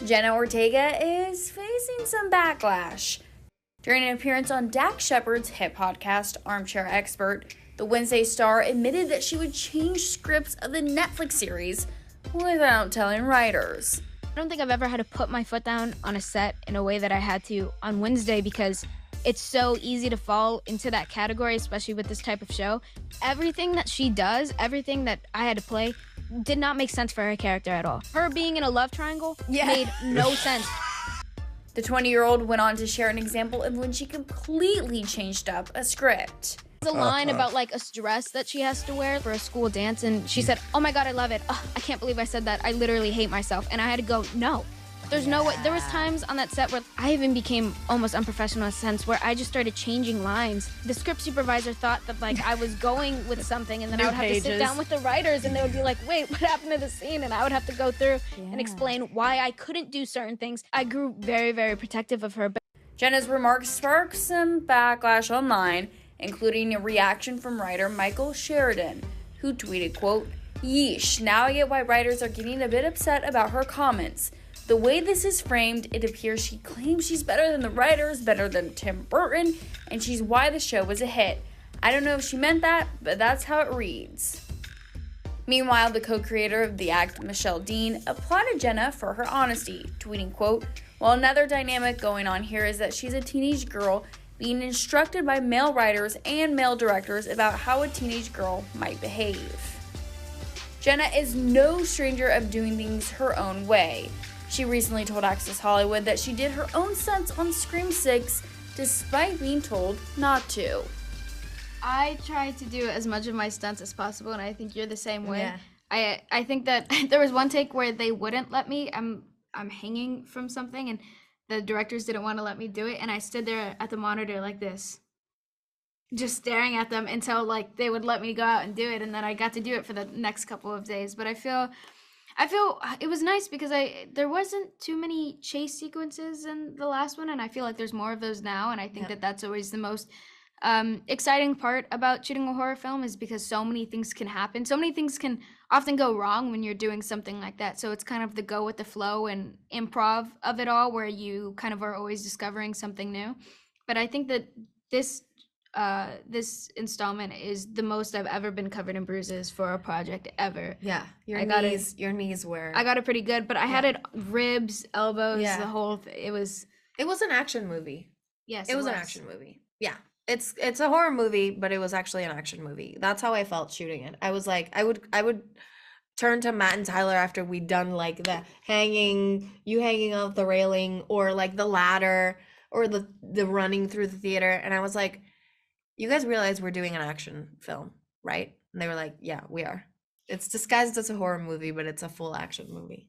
Jenna Ortega is facing some backlash. During an appearance on Dax Shepard's hit podcast, Armchair Expert, the Wednesday star admitted that she would change scripts of the Netflix series without telling writers. I don't think I've ever had to put my foot down on a set in a way that I had to on Wednesday because it's so easy to fall into that category, especially with this type of show. Everything that she does, everything that I had to play, did not make sense for her character at all. Her being in a love triangle made no sense. The 20-year-old went on to share an example of when she completely changed up a script. There's a line about like a dress that she has to wear for a school dance, and she said, "Oh my God, I love it. Oh, I can't believe I said that. I literally hate myself." And I had to go, no. There's no way. There was times on that set where I even became almost unprofessional in a sense where I just started changing lines. The script supervisor thought that like I was going with something, and then I would have to sit down with the writers and they would be like, "Wait, what happened to the scene?" And I would have to go through and explain why I couldn't do certain things. I grew very, very protective of her. Jenna's remarks sparked some backlash online, including a reaction from writer Michael Sheridan, who tweeted, quote, "Yeesh, now I get why writers are getting a bit upset about her comments. The way this is framed, it appears she claims she's better than the writers, better than Tim Burton, and she's why the show was a hit. I don't know if she meant that, but that's how it reads." Meanwhile, the co-creator of the act, Michelle Dean, applauded Jenna for her honesty, tweeting, quote, "Well, another dynamic going on here is that she's a teenage girl being instructed by male writers and male directors about how a teenage girl might behave." Jenna is no stranger of doing things her own way. She recently told Access Hollywood that she did her own stunts on Scream 6 despite being told not to. I try to do as much of my stunts as possible, and I think you're the same way. Yeah. I think that there was one take where they wouldn't let me. I'm hanging from something, and the directors didn't want to let me do it, and I stood there at the monitor like this, just staring at them until like they would let me go out and do it, and then I got to do it for the next couple of days. But I feel it was nice because there wasn't too many chase sequences in the last one, and I feel like there's more of those now, and I think that that's always the most exciting part about shooting a horror film is because so many things can happen. So many things can often go wrong when you're doing something like that. So it's kind of the go with the flow and improv of it all where you kind of are always discovering something new. But I think that this installment is the most I've ever been covered in bruises for a project ever. Yeah, your knees were. I got it pretty good, but I had it ribs, elbows, the whole thing. It was an action movie. Yes, it was an action movie. Yeah, it's a horror movie, but it was actually an action movie. That's how I felt shooting it. I was like, I would turn to Matt and Tyler after we'd done like the hanging off the railing or like the ladder or the running through the theater, and I was like, "You guys realize we're doing an action film, right?" And they were like, "Yeah, we are. It's disguised as a horror movie, but it's a full action movie."